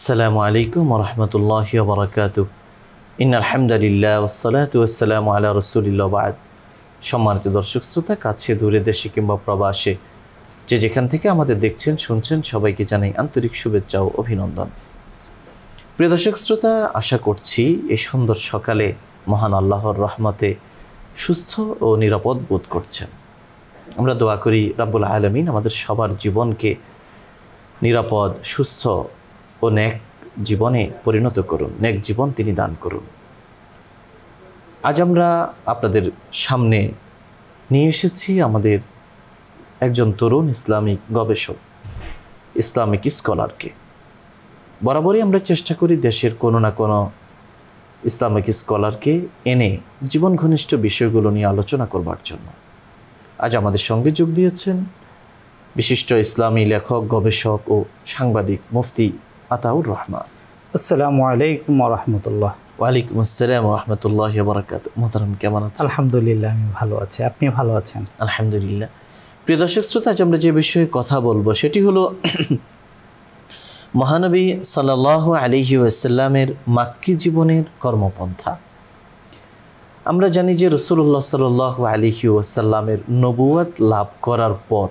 আসসালামু আলাইকুম ওয়া রাহমাতুল্লাহি ওয়া বারাকাতুহু। ইন্নাল হামদুলিল্লাহ ওয়াস সালাতু ওয়াস সালামু আলা রাসূলিল্লাহ বা'দ। সম্মানিত দর্শক শ্রোতা, কাছে দূরে, দেশে কিংবা প্রবাসে যে যেখান থেকে আমাদের দেখছেন শুনছেন, সবাইকে জানাই আন্তরিক শুভেচ্ছা ও অভিনন্দন। প্রিয় দর্শক শ্রোতা, আশা করছি এই সুন্দর সকালে মহান আল্লাহর রহমতে সুস্থ ও নিরাপদ বোধ করছেন। আমরা দোয়া করি রাব্বুল আলামিন আমাদের সবার জীবনকে নিরাপদ, সুস্থ ও নেক জীবনে পরিণত করুন, নেক জীবন তিনি দান করুন। আজ আমরা আপনাদের সামনে নিয়ে এসেছি আমাদের একজন তরুণ ইসলামিক গবেষক, ইসলামিক স্কলারকে। বরাবরই আমরা চেষ্টা করি দেশের কোনো না কোনো ইসলামিক স্কলারকে এনে জীবন ঘনিষ্ঠ বিষয়গুলো নিয়ে আলোচনা করবার জন্য। আজ আমাদের সঙ্গে যোগ দিয়েছেন বিশিষ্ট ইসলামী লেখক, গবেষক ও সাংবাদিক মুফতি আতাউর রহমান। আসসালামু আলাইকুম ওয়া রাহমাতুল্লাহ। ওয়ালাইকুম আসসালাম ওয়া রাহমাতুল্লাহি ওয়া বারাকাতুহু। মোহতারাম, কেমন আছেন? আলহামদুলিল্লাহ, আমি ভালো আছি। আপনি ভালো আছেন? আলহামদুলিল্লাহ। প্রিয় দর্শক শ্রোতা, আজ আমরা যে বিষয়ে কথা বলবো সেটি হলো মহানবী সাল্লাল্লাহু আলাইহি ওয়াসাল্লামের মাক্কি জীবনের কর্মপন্থা। আমরা জানি যে রাসূলুল্লাহ সাল্লাল্লাহু আলাইহি ওয়াসাল্লামের নবুয়ত লাভ করার পর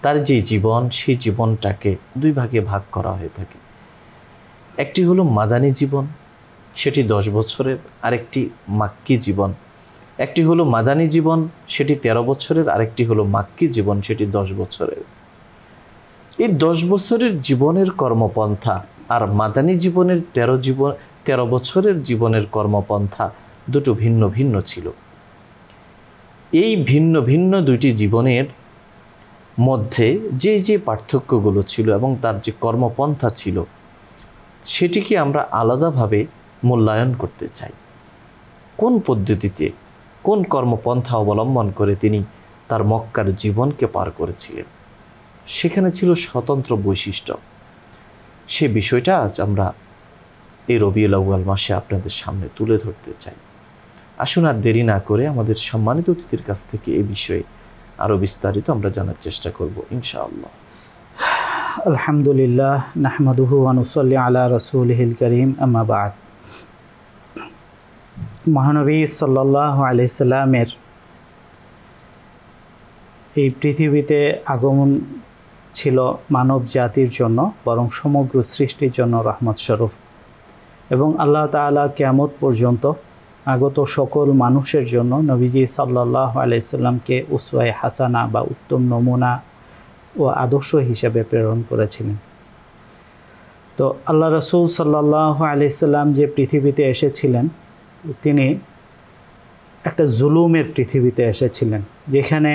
তার যে জীবন, সেই জীবনটাকে দুই ভাগে ভাগ করা হয়ে থাকে। একটি হলো মাদানী জীবন, সেটি 10 বছরের, আরেকটি মাক্কি জীবন। একটি হলো মাদানী জীবন, সেটি 13 বছরের, আরেকটি হলো মাক্কি জীবন, সেটি 10 বছরের। এই 10 বছরের জীবনের কর্মপন্থা আর মাদানী জীবনের 13 বছরের জীবনের কর্মপন্থা দুটো ভিন্ন ভিন্ন ছিল। এই ভিন্ন ভিন্ন দুইটি জীবনের মধ্যে যে যে পার্থক্যগুলো ছিল এবং তার যে কর্মপন্থা ছিল, সেটিকে আমরা আলাদাভাবে মূল্যায়ন করতে চাই। কোন পদ্ধতিতে, কোন কর্মপন্থা অবলম্বন করে তিনি তার মক্কার জীবনকে পার করেছিলেন, সেখানে ছিল স্বতন্ত্র বৈশিষ্ট্য। সে বিষয়টা আজ আমরা এই রবিউল আউয়াল মাসে আপনাদের সামনে তুলে ধরতে চাই। আসুন আর দেরি না করে আমাদের সম্মানিত অতিথির কাছ থেকে এই বিষয়ে আরও বিস্তারিত আমরা জানার চেষ্টা করব ইনশাআল্লাহ। আলহামদুলিল্লাহ, নাহমাদুহু ওয়া নুসাল্লি আলা রাসূলিহিল কারীম, আম্মা বা'দ। মহানবী সাল্লাল্লাহু আলাইহি সাল্লামের এই পৃথিবীতে আগমন ছিল মানব জাতির জন্য, বরং সমগ্র সৃষ্টির জন্য রহমত স্বরূপ। এবং আল্লাহ তাআলা কিয়ামত পর্যন্ত আগত সকল মানুষের জন্য নবীজি সাল্লাল্লাহু আলাইহি সাল্লামকে উসওয়ায়ে হাসানা বা উত্তম নমুনা ও আদর্শ হিসেবে প্রেরণ করেছিলেন। তো আল্লাহ রাসূল সাল্লাল্লাহু আলাইহি সাল্লাম যে পৃথিবীতে এসেছিলেন, তিনি একটা জুলুমের পৃথিবীতে এসেছিলেন, যেখানে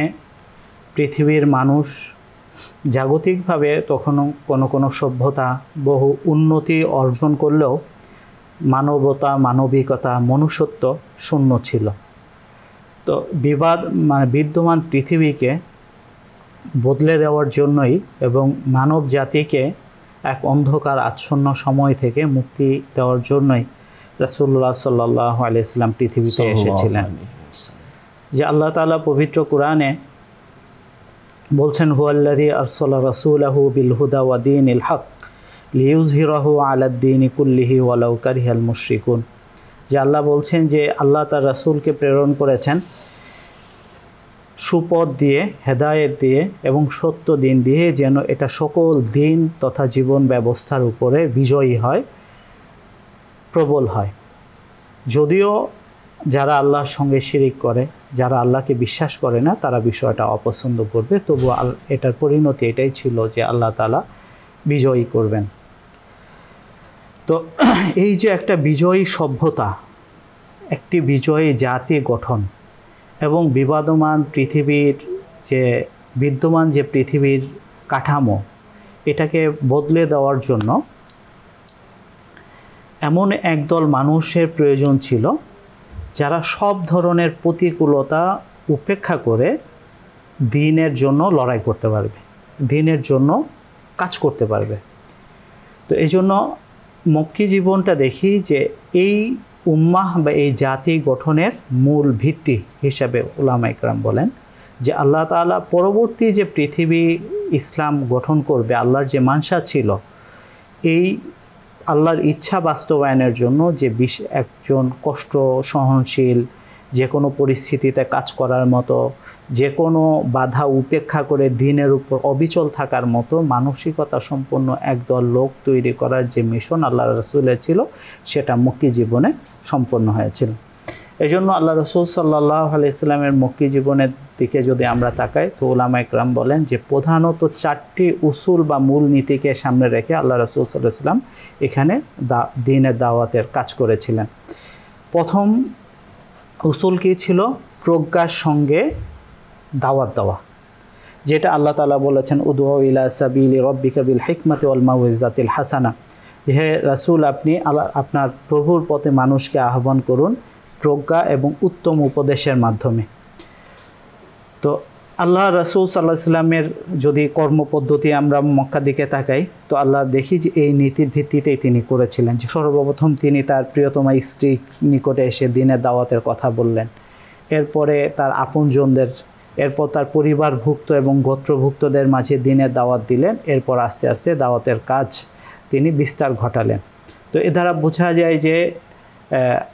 পৃথিবীর মানুষ জাগতিকভাবে তখনও কোনো সভ্যতা বহু উন্নতি অর্জন করলেও মানবতা, মানবিকতা, মনুষ্যত্ব শূন্য ছিল। তো বিদ্যমান পৃথিবীকে বদলে দেওয়ার জন্যই এবং মানব জাতিকে এক অন্ধকার আচ্ছন্ন সময় থেকে মুক্তি দেওয়ার জন্যই রাসূলুল্লাহ সাল্লাল্লাহু আলাইহি সাল্লাম পৃথিবীতে এসেছিলেন। যে আল্লাহ তাআলা পবিত্র কোরআনে বলছেন, হুয়াল্লাযী আরসালা রাসূলাহু বিল হুদা ওয়া দীনিল হক লিইয়ুযহিরাহু আলাদ দীনি কুল্লিহি ওয়ালাউ কারিহাল মুশরিকুন। যে আল্লাহ বলছেন যে আল্লাহ তার রাসূলকে প্রেরণ করেছেন সুপথ দিয়ে, হেদায়েত দিয়ে এবং সত্য দিন দিয়ে, যেন এটা সকল দিন তথা জীবন ব্যবস্থার উপরে বিজয়ী হয়, প্রবল হয়। যদিও যারা আল্লাহর সঙ্গে শিরিক করে, যারা আল্লাহকে বিশ্বাস করে না, তারা বিষয়টা অপছন্দ করবে, তবুও এটার পরিণতি এটাই ছিল যে আল্লাহ তাআলা বিজয়ী করবেন। তো এই যে একটা বিজয়ী সভ্যতা, একটি বিজয়ী জাতি গঠন এবং বিদ্যমান যে পৃথিবীর কাঠামো, এটাকে বদলে দেওয়ার জন্য এমন একদল মানুষের প্রয়োজন ছিল যারা সব ধরনের প্রতিকূলতা উপেক্ষা করে দ্বীনের জন্য লড়াই করতে পারবে, দ্বীনের জন্য কাজ করতে পারবে। তো এই জন্য মক্কি জীবনটা দেখি যে এই উম্মাহ বা এই জাতি গঠনের মূল ভিত্তি হিসাবে উলামা ইকরাম বলেন যে আল্লাহ তাআলা পরবর্তী যে পৃথিবী ইসলাম গঠন করবে, আল্লাহর যে মানসা ছিল, এই আল্লাহর ইচ্ছা বাস্তবায়নের জন্য যে একজন কষ্ট সহনশীল, যে কোনো পরিস্থিতিতে কাজ করার মতো, যে কোনো বাধা উপেক্ষা করে দিনের উপর অবিচল থাকার মতো মানসিকতা সম্পন্ন একদল লোক তৈরি করার যে মিশন আল্লাহ রাসূলের ছিল, সেটা মক্কি জীবনে সম্পন্ন হয়েছিল। এই জন্য আল্লাহ রাসূল সাল্লাল্লাহু আলাইহি সাল্লামের মক্কি জীবনের দিকে যদি আমরা তাকাই, তো উলামা ইকরাম বলেন যে প্রধানত 4টি উসুল বা মূল নীতিকে সামনে রেখে আল্লাহ রাসূল সাল্লাল্লাহু আলাইহি সাল্লাম এখানে দ্বীনের দাওয়াতের কাজ করেছিলেন। প্রথম উসুল কি ছিল? প্রজ্ঞার সঙ্গে দাওয়াত দেওয়া, যেটা আল্লাহ তাআলা বলেছেন, উদউ ইলা সাবিলি রাব্বিকা বিল হিকমাতি ওয়াল মাউইজাতিল হাসানা। হে রাসূল, আপনি আপনার প্রভুর পথে মানুষকে আহ্বান করুন প্রজ্ঞা এবং উত্তম উপদেশের মাধ্যমে। তো আল্লাহ রাসূল সাল্লাল্লাহু আলাইহি সাল্লামের যদি কর্মপদ্ধতি আমরা মক্কা দিকে তাকাই, তো আল্লাহ দেখি যে এই নীতির ভিত্তিতেই তিনি করেছিলেন যে সর্বপ্রথম তিনি তার প্রিয়তমা স্ত্রীর নিকটে এসে দ্বীনের দাওয়াতের কথা বললেন, এরপরে তার আপনজনদের, এরপর তার পরিবারভুক্ত এবং গোত্রভুক্তদের মাঝে দ্বীনের দাওয়াত দিলেন, এরপর আস্তে আস্তে দাওয়াতের কাজ তিনি বিস্তার ঘটালেন। তো এ দ্বারা বোঝা যায় যে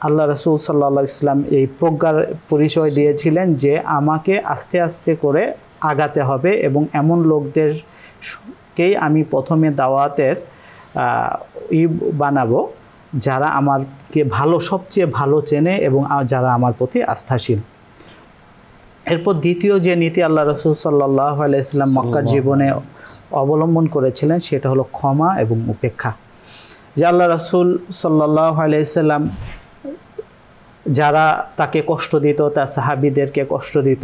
আল্লাহ রাসূল সাল্লাল্লাহু আলাইহি ওয়াসাল্লাম এই প্রজ্ঞার পরিচয় দিয়েছিলেন যে আমাকে আস্তে আস্তে করে আগাতে হবে এবং এমন লোকদেরকেই আমি প্রথমে দাওয়াতের বানাবো যারা আমাকে সবচেয়ে ভালো চেনে এবং যারা আমার প্রতি আস্থাশীল। এরপর দ্বিতীয় যে নীতি আল্লাহ রাসূল সাল্লাল্লাহু আলাইহি ওয়াসাল্লাম মক্কার জীবনে অবলম্বন করেছিলেন, সেটা হলো ক্ষমা এবং উপেক্ষা। যে আল্লাহ রাসূল সাল্লাল্লাহু আলাইহি ওয়াসাল্লাম যারা তাকে কষ্ট দিত, তার সাহাবীদেরকে কষ্ট দিত,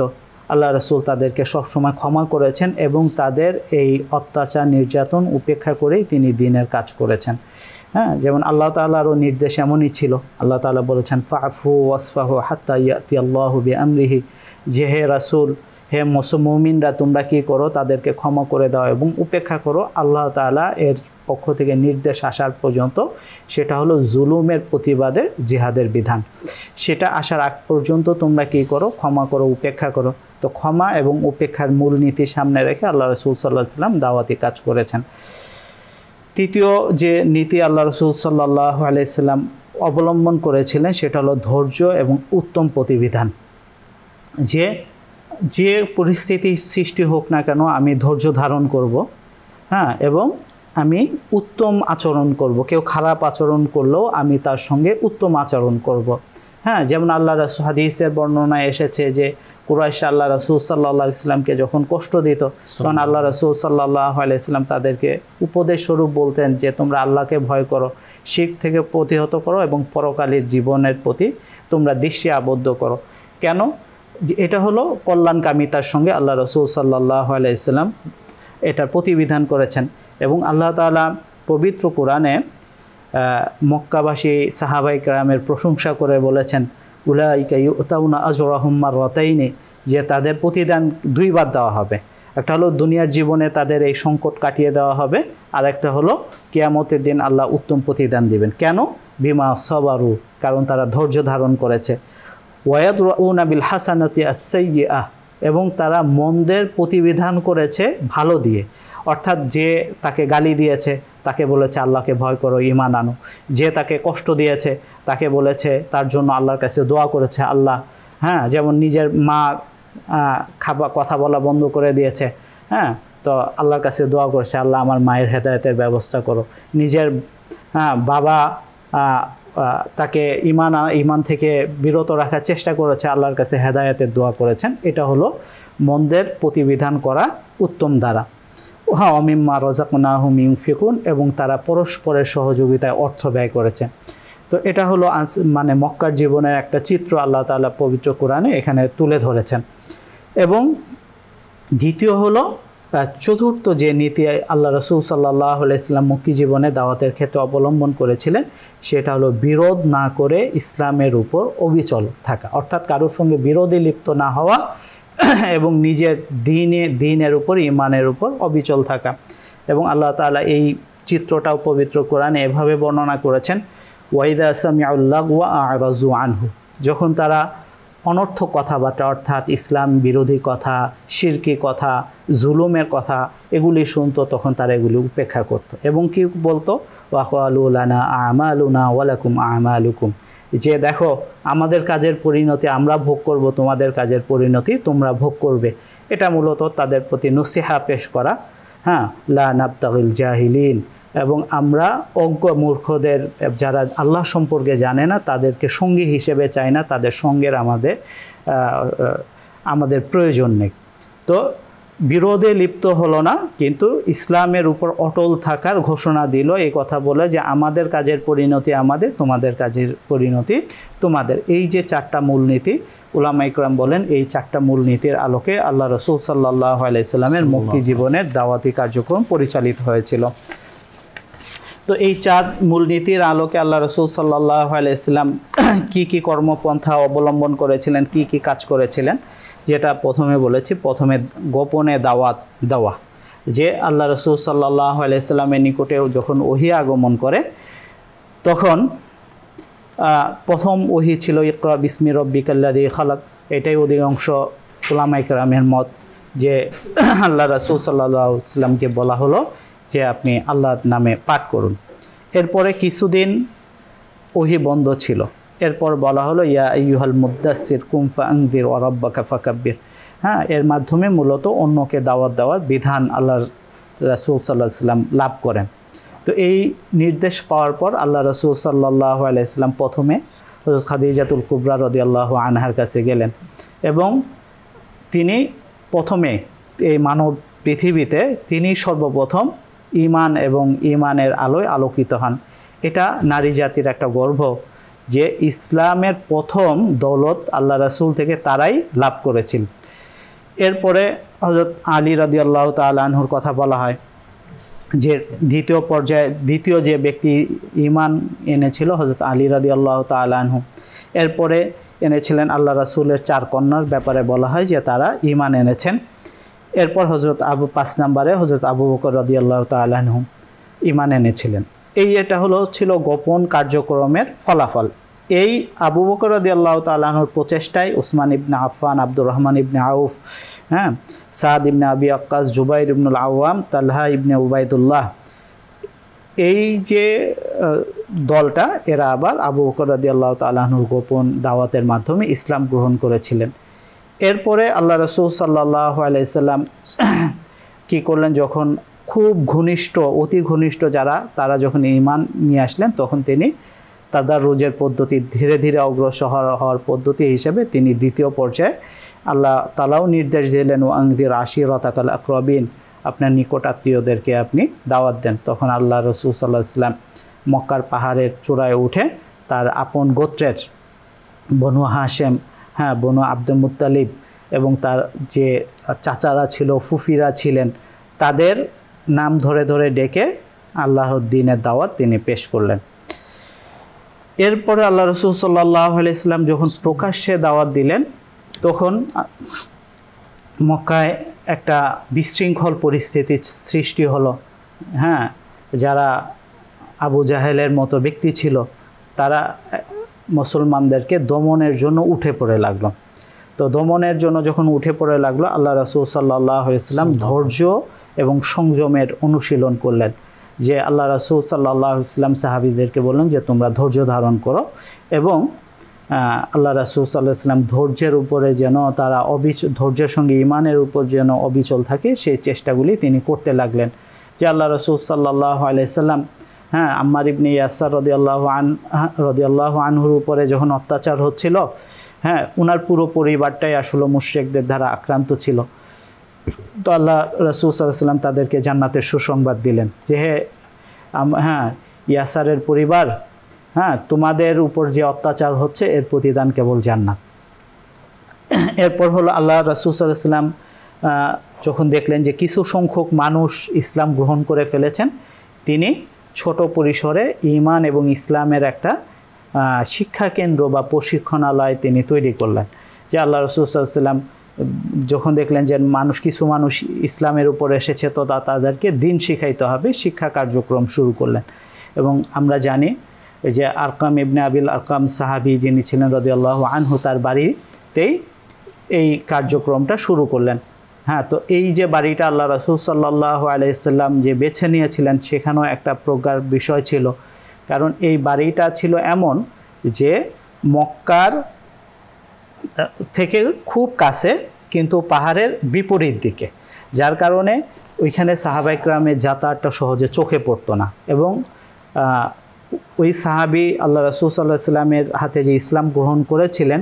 আল্লাহ রাসূল তাদেরকে সবসময় ক্ষমা করেছেন এবং তাদের এই অত্যাচার নির্যাতন উপেক্ষা করেই তিনি দ্বীনের কাজ করেছেন। হ্যাঁ, যেমন আল্লাহ তাআলারও নির্দেশ এমনই ছিল। আল্লাহ তাআলা বলেছেন, ফাফু ওয়াসফাহু হাত্তা ইয়াতি আল্লাহু বিআমরিহি, যে হে রাসূল, হে মুমিনরা, তোমরা কি করো? তাদেরকে ক্ষমা করে দাও এবং উপেক্ষা করো। আল্লাহ তাআলা এর পক্ষ থেকে নির্দেশ আসার পর্যন্ত, সেটা হলো জুলুমের প্রতিবাদে জিহাদের বিধান, সেটা আসার আগ পর্যন্ত তোমরা কি করো? ক্ষমা করো, উপেক্ষা করো। তো ক্ষমা এবং উপেক্ষার মূল নীতি সামনে রেখে আল্লাহ রাসূল সাল্লাল্লাহু আলাইহি ওয়াসাল্লাম দাওয়াতি কাজ করেছেন। তৃতীয় যে নীতি আল্লাহ রাসূল সাল্লাল্লাহু আলাইহি ওয়াসাল্লাম অবলম্বন করেছিলেন, সেটা হলো ধৈর্য এবং উত্তম প্রতিবিধান। যে পরিস্থিতির সৃষ্টি হোক না কেন, আমি ধৈর্য ধারণ করব, হ্যাঁ, এবং আমি উত্তম আচরণ করব। কেউ খারাপ আচরণ করলেও আমি তার সঙ্গে উত্তম আচরণ করব। হ্যাঁ, যেমন আল্লাহ রাসূল হাদিসের বর্ণনায় এসেছে যে কুরাইশ আল্লাহ রাসূল সাল্লাল্লাহু আলাইহি ওয়াসাল্লামকে যখন কষ্ট দিত, তখন আল্লাহ রাসূল সাল্লাল্লাহু আলাইহি ওয়াসাল্লাম তাদেরকে উপদেশ স্বরূপ বলতেন যে তোমরা আল্লাহকে ভয় করো, শিরক থেকে প্রতিহত করো এবং পরকালের জীবনের প্রতি তোমরা দৃষ্টি আবদ্ধ করো। কেন? এটা হলো কল্যাণকামিতার সঙ্গে আল্লাহ রাসূল সাল্লাল্লাহু আলাইহি ওয়াসাল্লাম এটার প্রতিবিধান করেছেন। এবং আল্লাহ তাআলা পবিত্র কোরআনে মক্কাবাসী সাহাবায়ে কেরামের প্রশংসা করে বলেছেন, উলাইকা ইউতাউনা আজরাহুম মাররাতাইনি, যে তাদের প্রতিদান দুইবার দেওয়া হবে। একটা হলো দুনিয়ার জীবনে তাদের এই সংকট কাটিয়ে দেওয়া হবে, আর একটা হলো কিয়ামতের দিন আল্লাহ উত্তম প্রতিদান দিবেন। কেন? বিমা সাবারু, কারণ তারা ধৈর্য ধারণ করেছে। ওয়ায়াদরাউনা বিল হাসানাতি আস-সাইয়্যিআহ, এবং তারা মন্দের প্রতিবিধান করেছে ভালো দিয়ে। অর্থাৎ যে তাকে গালি দিয়েছে তাকে বলেছে আল্লাহকে ভয় করো, ঈমান আনো। যে তাকে কষ্ট দিয়েছে তাকে বলেছে, তার জন্য আল্লাহর কাছে দোয়া করেছে আল্লাহ, হ্যাঁ, যেমন নিজের মা কথা বলা বন্ধ করে দিয়েছে, হ্যাঁ, তো আল্লাহর কাছে দোয়া করেছে, আল্লাহ আমার মায়ের হেদায়েতের ব্যবস্থা করো। নিজের বাবা তাকে ঈমান থেকে বিরত রাখার চেষ্টা করেছে, আল্লাহর কাছে হেদায়েতের দোয়া করেছেন। এটা হলো মন্দের প্রতিবিধান করা উত্তম ধারা। হ্যাঁ, অমিম্মা রাযাকনাহুম ইউনফিকুন, এবং তারা পরস্পরের সহযোগিতায় অর্থ ব্যয় করেছে। তো এটা হলো মানে মক্কার জীবনের একটা চিত্র আল্লাহ তাআলা পবিত্র কোরআনে এখানে তুলে ধরেছেন। এবং দ্বিতীয় হলো চতুর্থ যে নীতি আল্লাহ রাসূল সাল্লাল্লাহু আলাইহি ওয়াসাল্লাম মক্কি জীবনে দাওয়াতের ক্ষেত্রে অবলম্বন করেছিলেন, সেটা হলো বিরোধ না করে ইসলামের উপর অবিচল থাকা, অর্থাৎ কারোর সঙ্গে বিরোধে লিপ্ত না হওয়া এবং নিজের দ্বীনের উপর, ঈমানের উপর অবিচল থাকা। এবং আল্লাহ তাআলা এই চিত্রটাও পবিত্র কোরআনে এভাবে বর্ণনা করেছেন, ওয়াইদা সামিউল লাগওয়া আ'রাযু আনহু, যখন তারা অনর্থক কথাবার্তা, অর্থাৎ ইসলাম বিরোধী কথা, শিরকি কথা, জুলুমের কথা এগুলি শুনতো, তখন তারা এগুলি উপেক্ষা করত এবং কি বলতো, ওয়াকালু লানা আমালুনা ওয়ালাকুম আমালুকুম, যে দেখো আমাদের কাজের পরিণতি আমরা ভোগ করব, তোমাদের কাজের পরিণতি তোমরা ভোগ করবে। এটা মূলত তাদের প্রতি নসিহা পেশ করা। হ্যাঁ, লা নাবতাগিল জাহিলিন, এবং আমরা অজ্ঞ মূর্খদের, যারা আল্লাহ সম্পর্কে জানে না, তাদেরকে সঙ্গী হিসেবে চাই না, তাদের সঙ্গের আমাদের প্রয়োজন নেই। তো বিরোধে লিপ্ত হলো না, কিন্তু ইসলামের উপর অটল থাকার ঘোষণা দিল, এই কথা বলে যে আমাদের কাজের পরিণতি আমাদের, তোমাদের কাজের পরিণতি তোমাদের। এই যে 4টা মূলনীতি, উলামা ইকরাম বলেন এই 4টা মূলনীতির আলোকে আল্লাহ রসুল সাল্লাল্লাহু আলাইহি সাল্লামের মক্কি জীবনের দাওয়াতি কার্যক্রম পরিচালিত হয়েছিল। তো এই 4 মূলনীতির আলোকে আল্লাহ রসুল সাল্লাল্লাহু আলাইহি সাল্লাম কী কী কর্মপন্থা অবলম্বন করেছিলেন, কি কি কাজ করেছিলেন, যেটা প্রথমে বলেছি, প্রথমে গোপনে দাওয়াত দেওয়া। যে আল্লাহ রসুল সাল্লাল্লাহু আলাইহি সাল্লামের নিকটে যখন ওহী আগমন করে, তখন প্রথম ওহী ছিল ইকরা বিসমি রব্বিকাল্লাযী খালাক। এটাই অধিকাংশ উলামা ইকরামের মত, যে আল্লাহ রাসূল সাল্লাল্লাহু আলাইহি ওয়াসাল্লামকে বলা হলো যে আপনি আল্লাহর নামে পাঠ করুন। এরপরে কিছুদিন ওহী বন্ধ ছিল, এরপর বলা হলো ইয়া আইয়ুহাল মুদ্দাসসির কুম ফাআনযির ওয়া রাব্বাকা ফাকাব্বির। হ্যাঁ, এর মাধ্যমে মূলত অন্যকে দাওয়াত দেওয়ার বিধান আল্লাহ রাসূল সাল্লাল্লাহু আলাইহি ওয়াসাল্লাম লাভ করেন। তো এই নির্দেশ পাওয়ার পর আল্লাহ রাসূল সাল্লাল্লাহু আলাইহি ওয়াসাল্লাম প্রথমে হযরত খাদিজাতুল কুবরা রাদিয়াল্লাহু আনহার কাছে গেলেন, এবং তিনি প্রথমে এই মানব পৃথিবীতে তিনি সর্বপ্রথম ঈমান এবং ঈমানের আলোয় আলোকিত হন। এটা নারী জাতির একটা গর্ব যে ইসলামের প্রথম দৌলত আল্লাহ রাসূল থেকে তারাই লাভ করেছিল। এরপরে হযরত আলী রাদিয়াল্লাহু তাআলা আনহুর কথা বলা হয়, যে দ্বিতীয় যে ব্যক্তি ঈমান এনেছিল হযরত আলী রাদিয়াল্লাহু তাআলা আনহু। এরপরে এনেছিলেন আল্লাহ রাসূলের 4 কন্যার ব্যাপারে বলা হয় যে তারা ঈমান এনেছেন। এরপর 5 নম্বরে হযরত আবু বকর রাদিয়াল্লাহু তাআলা আনহু ঈমান এনেছিলেন। এটা ছিল গোপন কার্যক্রমের ফলাফল। এই আবু বকর রাদিয়াল্লাহু তাআলা আনহুর প্রচেষ্টায় উসমান ইবনে আফফান, আব্দুর রহমান ইবনে আউফ, সাদ ইবনে আবি আক্কাস, জুবাইর ইবনুল আওয়াম, তালহা ইবনে উবাইদুল্লাহ, এই যে দলটা এরা আবার আবু বকর রাদিয়াল্লাহু তাআলা আনহুর গোপন দাওয়াতের মাধ্যমে ইসলাম গ্রহণ করেছিলেন। এরপরে আল্লাহ রাসূল সাল্লাল্লাহু আলাইহি সাল্লাম কি করলেন, যখন খুব ঘনিষ্ঠ, অতি ঘনিষ্ঠ তারা যখন ঈমান নিয়ে আসলেন, তখন তিনি তাদাররুজের পদ্ধতি, ধীরে ধীরে অগ্রসর হওয়ার পদ্ধতি হিসেবে তিনি দ্বিতীয় পর্যায়ে আল্লাহ তাআলাও নির্দেশ দিলেন ওয়ানযির আশিরাতাকাল আকরাবিন, আপনার নিকট আত্মীয়দেরকে আপনি দাওয়াত দেন। তখন আল্লাহ রাসূল সাল্লাল্লাহু আলাইহি সাল্লাম মক্কার পাহাড়ের চূড়ায় উঠে তার আপন গোত্রের বনু হাশেম, বনু আব্দুল মুত্তালিব এবং তার যে চাচারা ছিল, ফুফিরা ছিলেন, তাদের নাম ধরে ধরে ডেকে আল্লাহর দ্বীনের দাওয়াত তিনি পেশ করলেন। এরপরে আল্লাহ রাসূল সাল্লাল্লাহু আলাইহি সাল্লাম যখন প্রকাশ্যে দাওয়াত দিলেন, তখন মক্কায় একটা বিশৃঙ্খল পরিস্থিতি সৃষ্টি হলো। যারা আবু জাহেলের মতো ব্যক্তি ছিল, তারা মুসলমানদেরকে দমনের জন্য উঠে পড়ে লাগলো। তো দমনের জন্য যখন উঠে পড়ে লাগলো, আল্লাহ রাসূল সাল্লাল্লাহু আলাইহি সাল্লাম ধৈর্য এবং সংযমের অনুশীলন করলেন। যে আল্লাহ রাসূল সাল্লাল্লাহু আলাইহি সাল্লাম সাহাবীদেরকে বললেন যে তোমরা ধৈর্য ধারণ করো, এবং আল্লাহ রাসূল সাল্লাল্লাহু আলাইহি সাল্লাম ধৈর্যের উপরে যেন তারা ধৈর্যের সঙ্গে ঈমানের উপর যেন অবিচল থাকে, সেই চেষ্টাগুলি তিনি করতে লাগলেন। যে আল্লাহ রাসূল সাল্লাল্লাহু আলাইহি সাল্লাম আম্মার ইবনে ইয়াসার রাদিয়াল্লাহু আনহুর উপরে যখন অত্যাচার হচ্ছিল, উনার পুরো পরিবারটাই আসলে মুশরিকদের দ্বারা আক্রান্ত ছিল। তো আল্লাহ রাসূল সাল্লাল্লাহু আলাইহি সাল্লাম তাদেরকে জান্নাতের সুসংবাদ দিলেন যে ইয়াসারের পরিবার, তোমাদের উপর যে অত্যাচার হচ্ছে এর প্রতিদান কেবল জান্নাত। এরপর হলো আল্লাহ রাসূল সাল্লাল্লাহু আলাইহি সাল্লাম যখন দেখলেন যে কিছু সংখ্যক মানুষ ইসলাম গ্রহণ করে ফেলেছেন, তিনি ছোট পরিসরে ঈমান এবং ইসলামের একটা শিক্ষা কেন্দ্র বা প্রশিক্ষণালয় তিনি তৈরি করলেন। যে আল্লাহ রাসূল সাল্লাল্লাহু আলাইহি সাল্লাম যখন দেখলেন যে কিছু মানুষ ইসলামের উপর এসেছে, তো তাদেরকে দিন শিখাইতে হবে, শিক্ষা কার্যক্রম শুরু করলেন। এবং আমরা জানি যে আরকাম ইবনে আবিল আরকাম সাহাবী যিনি ছিলেন রাদিয়াল্লাহু আনহু, তার বাড়ি তেই এই কার্যক্রমটা শুরু করলেন। হ্যাঁ, তো এই যে বাড়িটা আল্লাহ রাসূল সাল্লাল্লাহু আলাইহি সাল্লাম যে বেছে নিয়েছিলেন সেখানেও একটা প্রজ্ঞার বিষয় ছিল, কারণ এই বাড়িটা ছিল এমন যে মক্কার থেকে খুব কাছে কিন্তু পাহাড়ের বিপরীত দিকে, যার কারণে ওইখানে সাহাবা ইকরামের যাতায়াতটা সহজে চোখে পড়তো না। এবং ওই সাহাবী আল্লাহ রাসূল সাল্লাল্লাহু আলাইহি সাল্লামের হাতে যে ইসলাম গ্রহণ করেছিলেন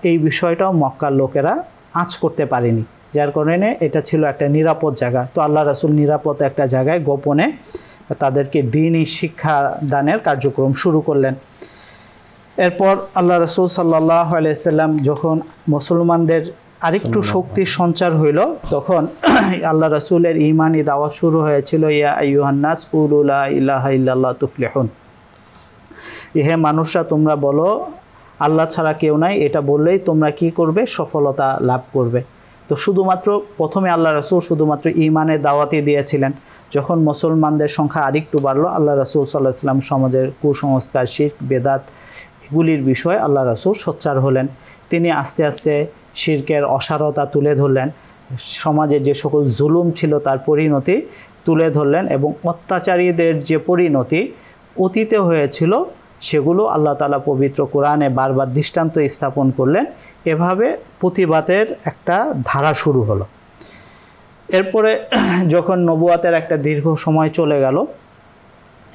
এই বিষয়টাও মক্কার লোকেরা আঁচ করতে পারেনি, যার কারণে এটা ছিল একটা নিরাপদ জায়গা। তো আল্লাহ রাসূল নিরাপদ একটা জায়গায় গোপনে তাদেরকে দ্বীনি শিক্ষা দানের কার্যক্রম শুরু করলেন। এরপর আল্লাহ রাসূল সাল্লাল্লাহু আলাইহি সাল্লাম যখন মুসলমানদের আরেকটু শক্তির সঞ্চার হইল, তখন আল্লাহ রাসূলের ঈমানি দাওয়াত শুরু হয়েছিল, ইয়া আইয়ুহান নাস কুলু লা ইলাহা ইল্লাল্লাহ তুফলিহুন, হে মানুষরা তোমরা বলো আল্লাহ ছাড়া কেউ নাই, এটা বললেই তোমরা কি করবে, সফলতা লাভ করবে। তো শুধুমাত্র প্রথমে আল্লাহ রাসূল শুধুমাত্র ঈমানের দাওয়াতই দিয়েছিলেন। যখন মুসলমানদের সংখ্যা আরেকটু বাড়লো, আল্লাহ রাসূল সাল্লাল্লাহু আলাইহি সাল্লাম সমাজের কুসংস্কার, শিরক, বেদাত এগুলির বিষয়ে আল্লাহ রাসূল সোচ্চার হলেন। তিনি আস্তে আস্তে শিরকের অসারতা তুলে ধরলেন, সমাজে যে সকল জুলুম ছিল তার পরিণতি তুলে ধরলেন, এবং অত্যাচারীদের যে পরিণতি অতীতে হয়েছিল সেগুলো আল্লাহ তাআলা পবিত্র কোরআনে বারবার দৃষ্টান্ত স্থাপন করলেন। এভাবে প্রতিবাদের একটা ধারা শুরু হলো। এরপরে যখন নবুয়াতের একটা দীর্ঘ সময় চলে গেল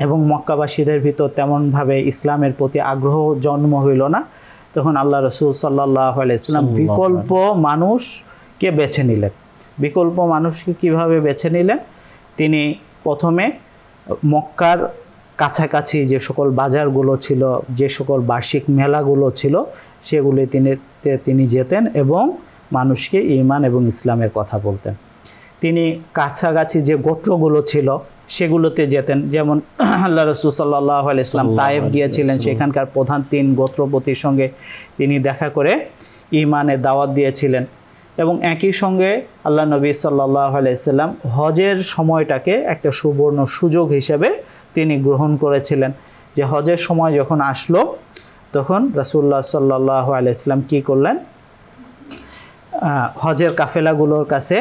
এবং মক্কাবাসীদের ভিতর তেমনভাবে ইসলামের প্রতি আগ্রহ জন্ম হইল না, তখন আল্লাহ রাসূল সাল্লাল্লাহু আলাইহি সাল্লাম বিকল্প মানুষকে বেছে নিলেন। বিকল্প মানুষকে কিভাবে বেছে নিলেন? তিনি প্রথমে মক্কার কাছাকাছি যে সকল বাজারগুলো ছিল, যে সকল বার্ষিক মেলাগুলো ছিল সেগুলি তিনি যেতেন এবং মানুষকে ঈমান এবং ইসলামের কথা বলতেন। তিনি কাছাকাছি যে গোত্রগুলো ছিল সেগুলোতে যেতেন, যেমন আল্লাহ রাসূল সাল্লাল্লাহু আলাইহি সাল্লাম তায়েফ গিয়েছিলেন, সেখানকার প্রধান 3 গোত্রপতির সঙ্গে তিনি দেখা করে ঈমানের দাওয়াত দিয়েছিলেন। এবং একই সঙ্গে আল্লাহ নবী সাল্লাল্লাহু আলাইহি সাল্লাম হজের সময়টাকে একটা সুবর্ণ সুযোগ হিসেবে তিনি গ্রহণ করেছিলেন, যে হজের সময় যখন আসলো তখন রাসূলুল্লাহ সাল্লাল্লাহু আলাইহি সাল্লাম কী করলেন, হজের কাফেলাগুলোর কাছে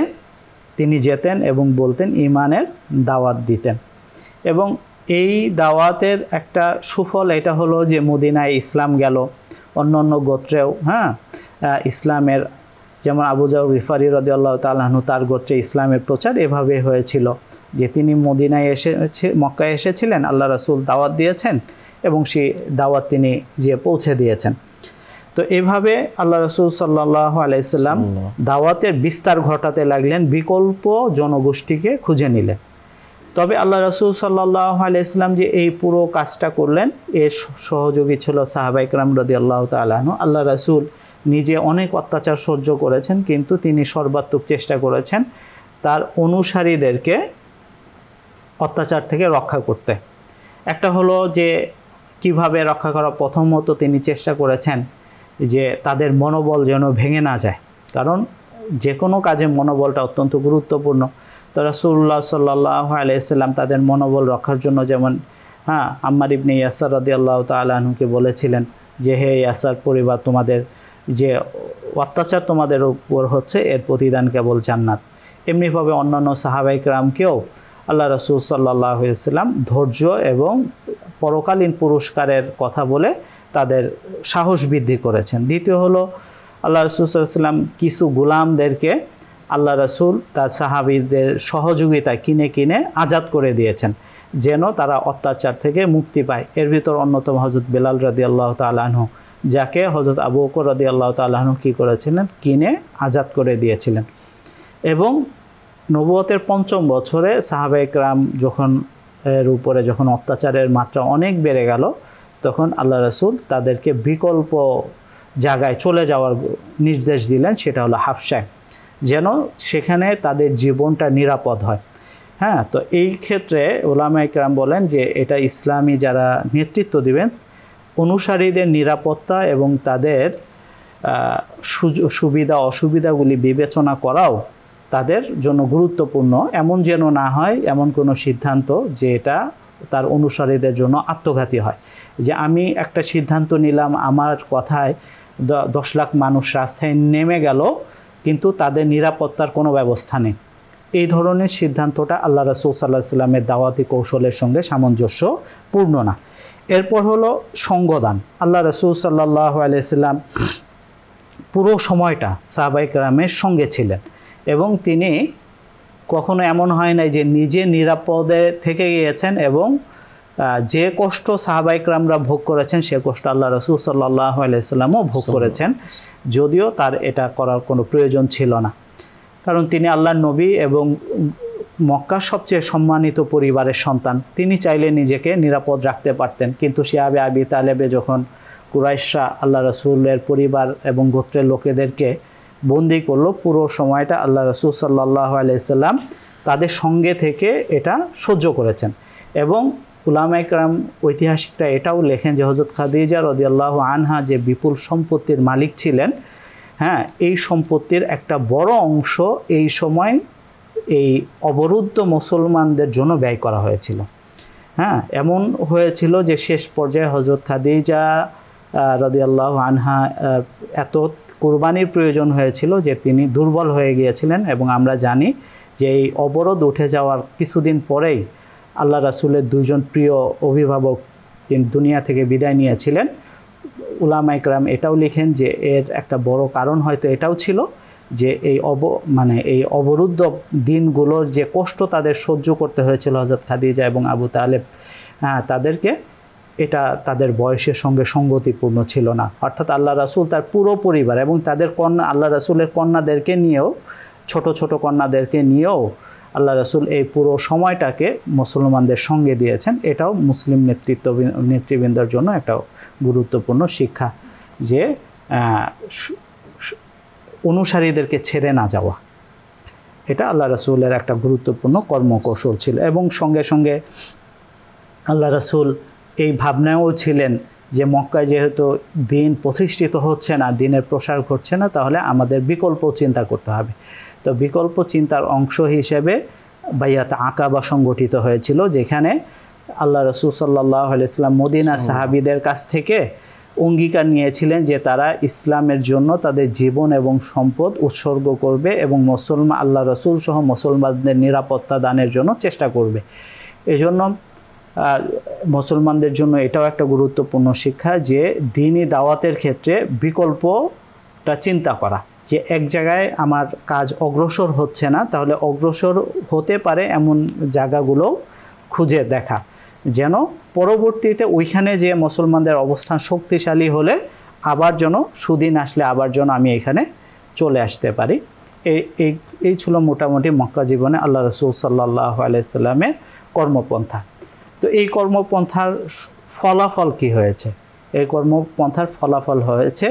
তিনি যেতেন এবং বলতেন, ঈমানের দাওয়াত দিতেন। এবং এই দাওয়াতের একটা সুফল এটা হলো যে মদিনায় ইসলাম গেল, অন্য অন্য গোত্রেও ইসলামের, যেমন আবু যর গিফারি রাদিয়াল্লাহু তাআলা আনহু তার গোত্রে ইসলামের প্রচার এভাবে হয়েছিল যে তিনি মদিনায় মক্কায় এসেছিলেন, আল্লাহ রাসূল দাওয়াত দিয়েছেন এবং সেই দাওয়াত তিনি যে পৌঁছে দিয়েছেন। তো এভাবে আল্লাহ রাসূল সাল্লাল্লাহু আলাইহি সাল্লাম দাওয়াতের বিস্তার ঘটাতে লাগলেন, বিকল্প জনগোষ্ঠীকে খুঁজে নিলেন। তবে আল্লাহ রাসূল সাল্লাল্লাহু আলাইহি সাল্লাম যে এই পুরো কাজটা করলেন এর সহযোগী ছিল সাহাবা ইকরাম রাদিয়াল্লাহু তাআলা আনহু। আল্লাহ রাসূল নিজে অনেক অত্যাচার সহ্য করেছেন, কিন্তু তিনি সর্বাত্মক চেষ্টা করেছেন তার অনুসারীদেরকে অত্যাচার থেকে রক্ষা করতে। একটা হলো যে কিভাবে রক্ষা করা, প্রথমত তিনি চেষ্টা করেছেন যে তাদের মনোবল যেন ভেঙে না যায়, কারণ যে কোনো কাজে মনোবলটা অত্যন্ত গুরুত্বপূর্ণ। তো রাসূলুল্লাহ সাল্লাল্লাহু আলাইহি সাল্লাম তাদের মনোবল রক্ষার জন্য যেমন আম্মার ইবনে ইয়াসার রাদিয়াল্লাহু তাআলা আনহুকে বলেছিলেন যে, হে ইয়াসার পরিবার, তোমাদের যে অত্যাচার তোমাদের উপর হচ্ছে এর প্রতিদান কেবল জান্নাত। এমনিভাবে অন্যান্য সাহাবা ইকরামকেও আল্লাহ রাসূল সাল্লাল্লাহু আলাইহি সাল্লাম ধৈর্য এবং পরকালীন পুরস্কারের কথা বলে তাদের সাহস বৃদ্ধি করেছেন। দ্বিতীয় হলো আল্লাহ রাসূল সাল্লাল্লাহু আলাইহি সাল্লাম কিছু গোলামদেরকে আল্লাহ রাসূল তার সাহাবীদের সহযোগিতায় কিনে কিনে আজাদ করে দিয়েছেন, যেন তারা অত্যাচার থেকে মুক্তি পায়। এর ভিতর অন্যতম হযরত বেলাল রাদিয়াল্লাহু তাআলা আনহু, যাকে হযরত আবু বকর রাদিয়াল্লাহু তাআলা আনহু কী করেছিলেন, কিনে আজাদ করে দিয়েছিলেন। এবং নবুয়তের ৫ম বছরে সাহাবা ইকরাম যখন এর উপরে যখন অত্যাচারের মাত্রা অনেক বেড়ে গেল, তখন আল্লাহ রাসূল তাদেরকে বিকল্প জায়গায় চলে যাওয়ার নির্দেশ দিলেন, সেটা হলো হাবশায়, যেন সেখানে তাদের জীবনটা নিরাপদ হয়। তো এই ক্ষেত্রে উলামা ইকরাম বলেন যে এটা ইসলামী যারা নেতৃত্ব দিবেন অনুসারীদের নিরাপত্তা এবং তাদের সুবিধা অসুবিধাগুলি বিবেচনা করাও তাদের জন্য গুরুত্বপূর্ণ। এমন যেন না হয় এমন কোনো সিদ্ধান্ত যে এটা তার অনুসারীদের জন্য আত্মঘাতী হয়, যে আমি একটা সিদ্ধান্ত নিলাম, আমার কথায় 10 লাখ মানুষ রাস্তায় নেমে গেল, কিন্তু তাদের নিরাপত্তার কোনো ব্যবস্থা নেই। এই ধরনের সিদ্ধান্তটা আল্লাহ রাসূল সাল্লাল্লাহু আলাইহি সাল্লামের দাওয়াতি কৌশলের সঙ্গে সামঞ্জস্যপূর্ণ না। এরপর হলো সঙ্গদান। আল্লাহ রাসূল সাল্লাল্লাহু আলাইহি সাল্লাম পুরো সময়টা সাহাবায়ে কেরামের সঙ্গে ছিলেন, এবং তিনি কখনো এমন হয় নাই যে নিজে নিরাপদে থেকে গিয়েছেন এবং যে কষ্ট সাহাবায়ে কেরামরা ভোগ করেছেন সে কষ্ট আল্লাহ রাসূল সাল্লাল্লাহু আলাইহি সাল্লামও ভোগ করেছেন, যদিও তার এটা করার কোনো প্রয়োজন ছিল না, কারণ তিনি আল্লাহর নবী এবং মক্কার সবচেয়ে সম্মানিত পরিবারের সন্তান। তিনি চাইলে নিজেকে নিরাপদ রাখতে পারতেন, কিন্তু শিহাবে আবি তালেবে যখন কুরাইশরা আল্লাহ রাসূলের পরিবার এবং গোত্রের লোকেদেরকে বন্দি করলো, পুরো সময়টা আল্লাহ রাসূল সাল্লাল্লাহু আলাইহি সাল্লাম তাদের সঙ্গে থেকে এটা সহ্য করেছেন। এবং উলামায়ে কেরাম ঐতিহাসিকরা এটাও লেখেন যে হযরত খাদিজা রাদিয়াল্লাহু আনহা যে বিপুল সম্পত্তির মালিক ছিলেন, হ্যাঁ, এই সম্পত্তির একটা বড় অংশ এই সময় এই অবরুদ্ধ মুসলমানদের জন্য ব্যয় করা হয়েছিল। হ্যাঁ, এমন হয়েছিল যে শেষ পর্যায়ে হযরত খাদিজা রাদিয়াল্লাহু আনহা এত কুরবানির প্রয়োজন হয়েছিল যে তিনি দুর্বল হয়ে গিয়েছিলেন, এবং আমরা জানি যে এই অবরোধ উঠে যাওয়ার কিছুদিন পরেই আল্লাহ রাসূলের দুইজন প্রিয় অভিভাবক তিনি দুনিয়া থেকে বিদায় নিয়েছিলেন। উলামায়ে কেরাম এটাও লিখেন যে এর একটা বড় কারণ হয়তো এটাও ছিল যে এই এই অবরুদ্ধ দিনগুলোর যে কষ্ট তাদের সহ্য করতে হয়েছিল হযরত খাদিজা এবং আবু তালেব, হ্যাঁ, তাদেরকে এটা তাদের বয়সের সঙ্গে সঙ্গতিপূর্ণ ছিল না। অর্থাৎ আল্লাহ রাসূল তার পুরো পরিবার এবং তাদের কন্যা, আল্লাহ রাসূলের কন্যাদেরকে নিয়েও, ছোট ছোট কন্যাদেরকে নিয়েও আল্লাহ রাসূল এই পুরো সময়টাকে মুসলমানদের সঙ্গে দিয়েছেন। এটাও মুসলিম নেতৃবৃন্দের জন্য একটা গুরুত্বপূর্ণ শিক্ষা, যে অনুসারীদেরকে ছেড়ে না যাওয়া, এটা আল্লাহ রাসূলের একটা গুরুত্বপূর্ণ কর্মকৌশল ছিল। এবং সঙ্গে সঙ্গে আল্লাহ রাসূল এই ভাবনাও ছিলেন যে মক্কায় যেহেতু দিন প্রতিষ্ঠিত হচ্ছে না, দিনের প্রসার ঘটছে না, তাহলে আমাদের বিকল্প চিন্তা করতে হবে। তো বিকল্প চিন্তার অংশ হিসেবে বাইয়াত আকাবা সংগঠিত হয়েছিল, যেখানে আল্লাহ রাসূল সাল্লাল্লাহু আলাইহি ওয়াসাল্লাম মদিনা সাহাবীদের কাছ থেকে অঙ্গীকার নিয়েছিলেন যে তারা ইসলামের জন্য তাদের জীবন এবং সম্পদ উৎসর্গ করবে এবং আল্লাহ রাসূল সহ মুসলমানদের নিরাপত্তা দানের জন্য চেষ্টা করবে। এজন্য মুসলমানদের জন্য এটাও একটা গুরুত্বপূর্ণ শিক্ষা যে দ্বীনি দাওয়াতের ক্ষেত্রে বিকল্পটা চিন্তা করা, যে এক জায়গায় আমার কাজ অগ্রসর হচ্ছে না, তাহলে অগ্রসর হতে পারে এমন জায়গাগুলো খুঁজে দেখা, যেন পরবর্তীতে ওইখানে যে মুসলমানদের অবস্থান শক্তিশালী হলে আবার যেন সুদিন আসলে আবার যেন আমি এখানে চলে আসতে পারি। এই ছিল মোটামুটি মক্কা জীবনে আল্লাহ রাসূল সাল্লাল্লাহু আলাইহি সাল্লামের কর্মপন্থা। তো এই কর্মপন্থার ফলাফল কি হয়েছে? এই কর্মপন্থার ফলাফল হয়েছে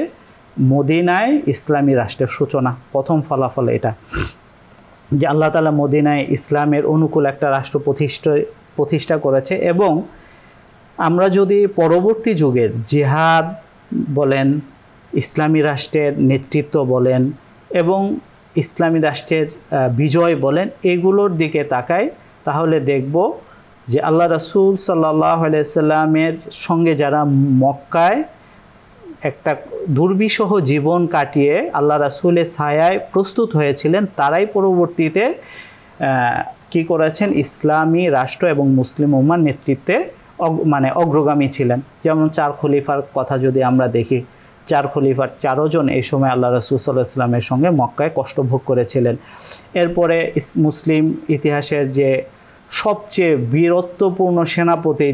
মদিনায় ইসলামী রাষ্ট্রের সূচনা। প্রথম ফলাফল এটা যে আল্লাহ তাআলা মদিনায় ইসলামের অনুকূল একটা রাষ্ট্র প্রতিষ্ঠা করেছে। এবং আমরা যদি পরবর্তী যুগের জিহাদ বলেন, ইসলামী রাষ্ট্রের নেতৃত্ব বলেন এবং ইসলামী রাষ্ট্রের বিজয় বলেন, এগুলোর দিকে তাকাই, তাহলে দেখব যে আল্লাহ রাসূল সাল্লাল্লাহু আলাইহি সাল্লামের সঙ্গে যারা মক্কায় একটা দুর্বিষহ জীবন কাটিয়ে আল্লাহ রাসূলের ছায়ায় প্রস্তুত হয়েছিলেন, তারাই পরবর্তীতে কি করেছেন, ইসলামী রাষ্ট্র এবং মুসলিম উম্মার নেতৃত্বে অগ্রগামী ছিলেন। যেমন 4 খলিফার কথা যদি আমরা দেখি, 4 খলিফার 4 জন এই সময় আল্লাহ রাসূল সাল্লাল্লাহু আলাইহি সাল্লামের সঙ্গে মক্কায় কষ্ট ভোগ করেছিলেন। এরপরে মুসলিম ইতিহাসের যে সবচেয়ে বীরত্বপূর্ণ সেনাপতি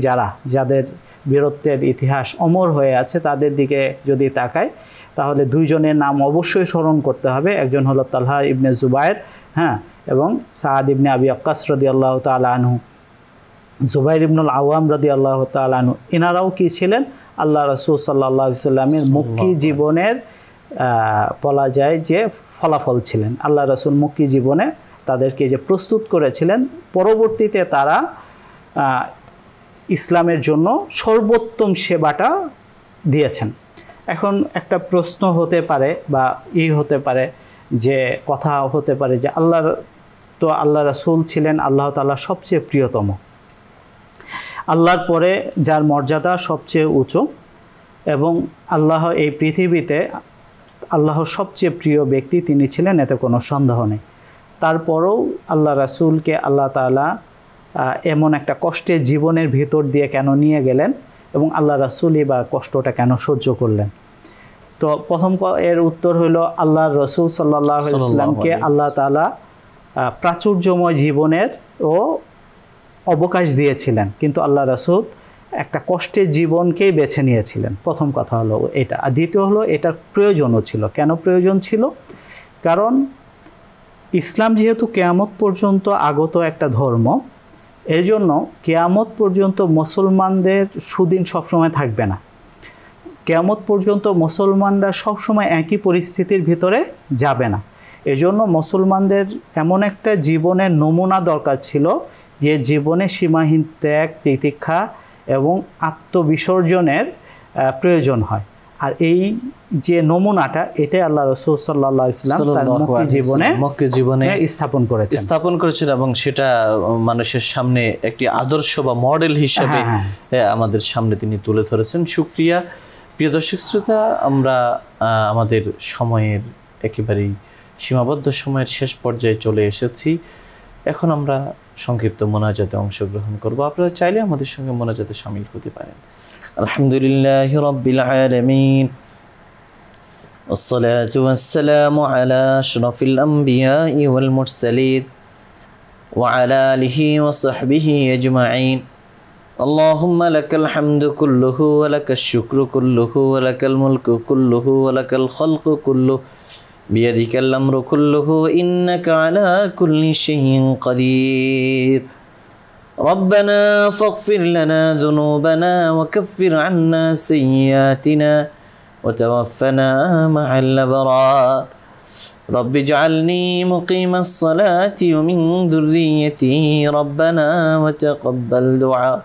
যাদের বীরত্বের ইতিহাস অমর হয়ে আছে, তাদের দিকে যদি তাকাই তাহলে 2 জনের নাম অবশ্যই স্মরণ করতে হবে। একজন হলো তালহা ইবনে জুবায়ের, হ্যাঁ, এবং সাদ ইবনে আবি ওয়াক্কাস রাদিয়াল্লাহু তাআলা আনহু, জুবাইর ইবনুল আওয়াম রাদিয়াল্লাহু তাআলা আনহু। এনারাও কি ছিলেন? আল্লাহ রাসূল সাল্লাল্লাহু আলাইহি সাল্লামের মক্কি জীবনের বলা যায় যে ফলাফল ছিলেন। আল্লাহ রাসূল মক্কি জীবনে তাদেরকে যে প্রস্তুত করেছিলেন, পরবর্তীতে তারা ইসলামের জন্য সর্বোত্তম সেবাটা দিয়েছেন। এখন একটা প্রশ্ন হতে পারে বা হতে পারে যে কথা হতে পারে যে আল্লাহ রাসূল ছিলেন আল্লাহ তাআলার সবচেয়ে প্রিয়তম, আল্লাহর পরে যার মর্যাদা সবচেয়ে উঁচু, এবং আল্লাহ এই পৃথিবীতে আল্লাহর সবচেয়ে প্রিয় ব্যক্তি তিনি ছিলেন, এতে কোনো সন্দেহ নেই। তারপরেও আল্লাহ রাসূলকে আল্লাহ তাআলা এমন একটা কষ্টের জীবনের ভিতর দিয়ে কেন নিয়ে গেলেন এবং আল্লাহ রাসূলই বা কষ্টটা কেন সহ্য করলেন? তো প্রথম এর উত্তর হলো আল্লাহ রসুল সাল্লাল্লাহু আলাইহি ওয়াসাল্লামকে আল্লাহ তাআলা প্রাচুর্যময় জীবনের ও অবকাশ দিয়েছিলেন, কিন্তু আল্লাহ রাসূল একটা কষ্টের জীবনকেই বেছে নিয়েছিলেন। প্রথম কথা হলো এটা। আর দ্বিতীয় হলো এটার প্রয়োজনও ছিল। কেন প্রয়োজন ছিল? কারণ ইসলাম যেহেতু কিয়ামত পর্যন্ত আগত একটা ধর্ম, এই জন্য কিয়ামত পর্যন্ত মুসলমানদের সুদিন সবসময় থাকবে না। কিয়ামত পর্যন্ত মুসলমানরা সবসময় একই পরিস্থিতির ভিতরে যাবে না। এজন্য মুসলমানদের এমন একটা জীবনের নমুনা দরকার ছিল যে জীবনে সীমাহীন ত্যাগ, তিতিক্ষা এবং আত্মবিসর্জনের প্রয়োজন হয়। আর এই যে নমুনাটা, এটাই আল্লাহ রাসূল সাল্লাল্লাহু আলাইহি ওয়াসাল্লাম তার মক্কি জীবনে স্থাপন করেছেন এবং সেটা মানুষের সামনে একটি আদর্শ বা মডেল হিসেবে আমাদের সামনে তিনি তুলে ধরেছেন। শুকরিয়া। প্রিয় দর্শক শ্রোতা, আমরা আমাদের সময়ের একেবারেই সীমাবদ্ধ সময়ের শেষ পর্যায়ে চলে এসেছি। এখন আমরা সংক্ষিপ্ত মোনাজাতে অংশগ্রহণ করব। আপনারা চাইলে আমাদের সঙ্গে মোনাজাতে শামিল হতে পারেন। আলহামদুলিল্লাহি রাব্বিল আলামিন, والصلاة والسلام على أشرف الأنبياء والمرسلين وعلى آله وصحبه أجمعين. اللهم لك الحمد كله ولك الشكر كله ولك الملك كله ولك الخلق كله بيدك الأمر كله إنك على كل شيء قدير. ربنا فاغفر لنا ذنوبنا وكفر عنا سيئاتنا وتوفنا مع الأبرار. رب اجعلني مقيم الصلاة ومن ذريتي ربنا وتقبل دعاء.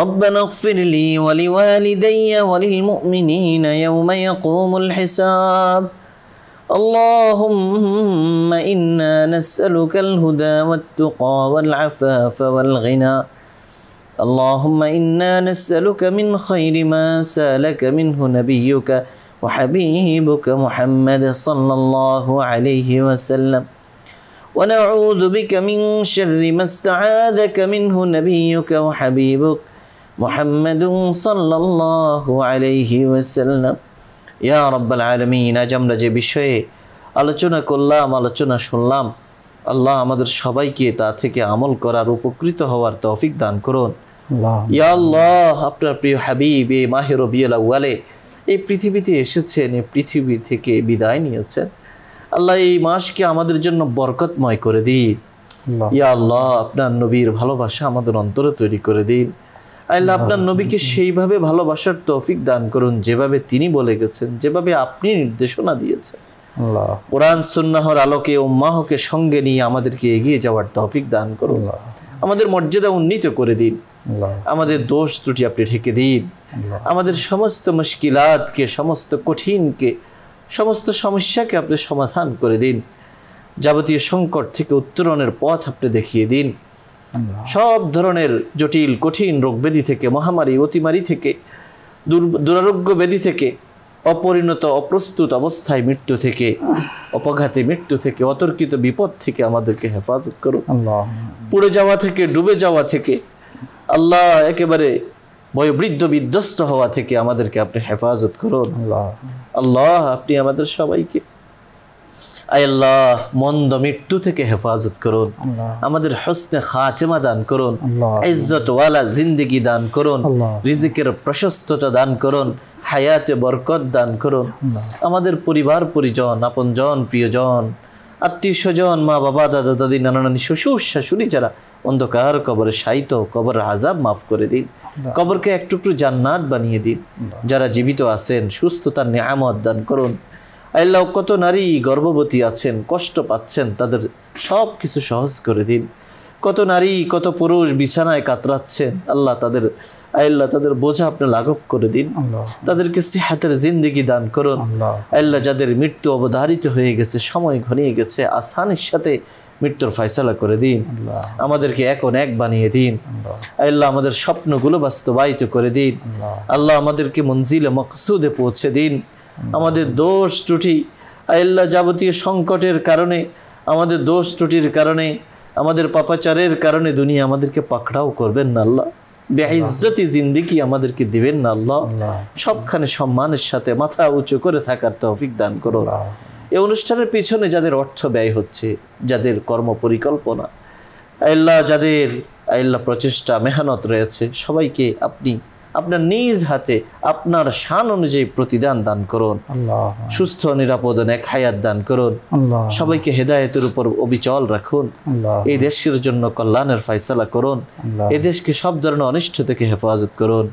ربنا اغفر لي ولوالدي وللمؤمنين يوم يقوم الحساب. اللهم إنا نسألك الهدى والتقى والعفاف والغنى. اللهم إنا نسألك من خير ما سألك منه نبيك وحبيبك محمد صلى الله عليه وسلم، ونعوذ بك من شر ما استعاذك منه نبيك وحبيبك محمد صلى الله عليه وسلم. يا رب العالمين, আজ আমরা যে বিষয়ে আলোচনা করলাম, আলোচনা শুনলাম, আল্লাহ আমাদের সবাইকে তা থেকে আমল করার, উপকৃত হওয়ার তৌফিক দান করুন। ইয়া আল্লাহ, আপনার প্রিয় হাবিব এই মাহে রবিউল আউয়ালে এই পৃথিবীতে এসেছেন, এই পৃথিবী থেকে বিদায় নিয়েছেন। আল্লাহ এই মাসকে আমাদের জন্য বরকতময় করে দিন। ইয়া আল্লাহ, আপনার নবীর ভালোবাসা আমাদের অন্তরে তৈরি করে দিন। আল্লাহ আপনার নবীকে সেইভাবে ভালোবাসার তৌফিক দান করুন যেভাবে তিনি বলে গেছেন, যেভাবে আপনি নির্দেশনা দিয়েছেন। কোরআন সুন্নাহর আলোকে উম্মাহকে সঙ্গে নিয়ে আমাদেরকে এগিয়ে যাওয়ার তৌফিক দান করুন। আমাদের মর্যাদা উন্নীত করে দিন। আমাদের দোষ ত্রুটি আপনি ঢেকে দিন। আমাদের সমস্ত মুশকিলাতকে, সমস্ত কঠিনকে, সমস্ত সমস্যাকে আপনি সমাধান করে দিন। যাবতীয় সংকট থেকে উত্তরণের পথ আপনি দেখিয়ে দিন। সব ধরনের জটিল কঠিন রোগ ব্যাধি থেকে, মহামারী অতিমারী থেকে, দুরারোগ্য ব্যাধি থেকে, অপরিণত অপ্রস্তুত অবস্থায় মৃত্যু থেকে, অপঘাতে মৃত্যু থেকে, অতর্কিত বিপদ থেকে আমাদেরকে হেফাজত করুন। পুড়ে যাওয়া থেকে, ডুবে যাওয়া থেকে, আল্লাহ একেবারে বয়োবৃদ্ধ বিধ্বস্ত হওয়া থেকে আমাদেরকে আপনি হেফাজত করুন। আল্লাহ আপনি আমাদের সবাইকে আয় আল্লাহ মন্দ মৃত্যু থেকে হেফাজত করুন। আমাদের হসনে খাতেমা দান করুন। ইজ্জত ওয়ালা জিন্দেগি দান করুন। রিজিকের প্রশস্ততা দান করুন। হায়াতে বরকত দান করুন। আমাদের পরিবার পরিজন, আপনজন, প্রিয়জন, আত্মীয় স্বজন, মা বাবা, দাদা দাদি, নানা নানি, শ্বশুর শাশুড়ি যারা অন্ধকার কবরে শায়িত, কবরের আযাব মাফ করে দিন। কবরকে এক টুকরো জান্নাত বানিয়ে দিন। যারা জীবিত আছেন সুস্থতার নিয়ামত দান করুন। আল্লাহ কত নারী গর্ভবতী আছেন, কষ্ট পাচ্ছেন, তাদের সব কিছু সহজ করে দিন। কত নারী কত পুরুষ বিছানায় কাতরাচ্ছেন, আল্লাহ তাদের বোঝা আপনি লাঘব করে দিন, তাদেরকে সিহাতের জিন্দেগি দান করুন। আল্লাহ যাদের মৃত্যু অবধারিত হয়ে গেছে, সময় ঘনিয়ে গেছে, আসানির সাথে মৃত্যুর ফয়সালা করে দিন, আমাদেরকে এখন এক বানিয়ে দিন। আল্লাহ আমাদের স্বপ্নগুলো বাস্তবায়িত করে দিন। আল্লাহ আমাদেরকে মঞ্জিলে মকসুদে পৌঁছে দিন। আমাদের দোষ ত্রুটি আল্লাহ যাবতীয় সংকটের কারণে, আমাদের দোষ ত্রুটির কারণে, আমাদের পাপাচারের কারণে দুনিয়া আমাদেরকে পাকড়াও করবেন না আল্লাহ, বেইজ্জতি জিন্দেগি আমাদেরকে দিবেন না আল্লাহ। সবখানে সম্মানের সাথে মাথা উঁচু করে থাকার তৌফিক দান করুন। এই অনুষ্ঠানের পিছনে যাদের অর্থ ব্যয় হচ্ছে, যাদের কর্ম পরিকল্পনা আল্লাহ, যাদের আল্লাহ প্রচেষ্টা মেহনত রয়েছে, সবাইকে আপনি আপনার নিজ হাতে আপনার শান অনুযায়ী প্রতিদান দান করুন। সুস্থ নিরাপদ নেক হায়াত দান করুন। সবাইকে হেদায়েতের উপর অবিচল রাখুন। এই দেশের জন্য কল্যাণের ফয়সালা করুন। এই দেশকে সব ধরনের অনিষ্ট থেকে হেফাজত করুন।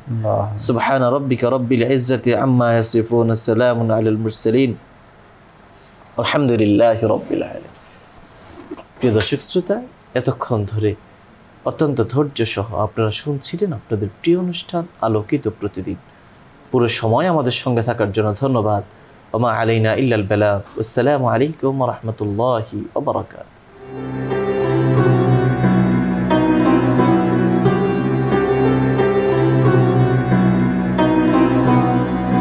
সুবহানা রাব্বিকা রাব্বিল ইজ্জাতি আম্মা ইয়াসিফুন, সালামুন আলাল মুরসালিন, আলহামদুলিল্লাহি রাব্বিল আলামিন। প্রিয় দর্শক শ্রোতা, এতক্ষণ ধরে অত্যন্ত ধৈর্য সহ আপনারা শুনছিলেন আপনাদের প্রিয় অনুষ্ঠান আলোকিত প্রতিদিন। পুরো সময় আমাদের সঙ্গে থাকার জন্য ধন্যবাদ। ওয়া মা আলাইনা ইল্লাল বালাগ। আসসালামু আলাইকুম ওয়া রাহমাতুল্লাহি ওয়া বারাকাতুহু।